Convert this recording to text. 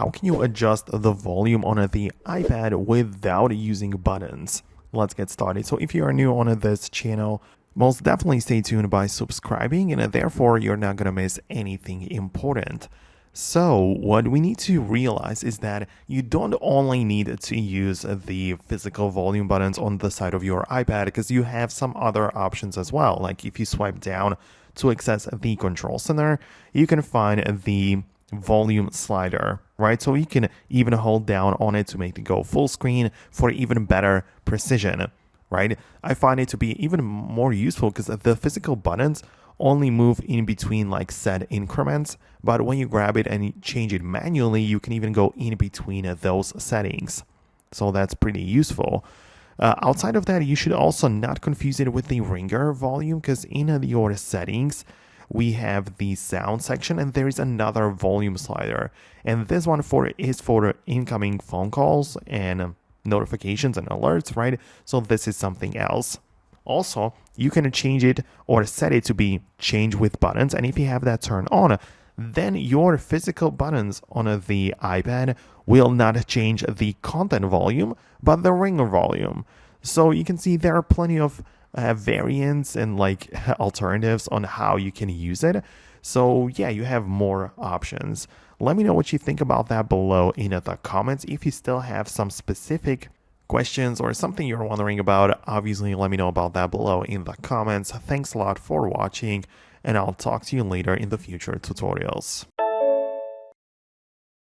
how can you adjust the volume on the iPad without using buttons? Let's get started. So if you are new on this channel, most definitely stay tuned by subscribing, and therefore you're not going to miss anything important. So what we need to realize is that you don't only need to use the physical volume buttons on the side of your iPad, because you have some other options as well. Like if you swipe down to access the control center, you can find the volume slider, right? So you can even hold down on it to make it go full screen for even better precision, right? I find it to be even more useful because the physical buttons only move in between like set increments, but when you grab it and change it manually, you can even go in between those settings. So that's pretty useful. Outside of that, you should also not confuse it with the ringer volume, because in your settings, we have the sound section and there is another volume slider. And this one is for incoming phone calls and notifications and alerts, right? So this is something else. Also, you can change it or set it to be change with buttons. And if you have that turned on, then your physical buttons on the iPad will not change the content volume, but the ringer volume. So you can see there are plenty of variants and like alternatives on how you can use it. So yeah, you have more options. Let me know what you think about that below in the comments. If you still have some specific questions or something you're wondering about, obviously let me know about that below in the comments. Thanks a lot for watching, and I'll talk to you later in the future tutorials.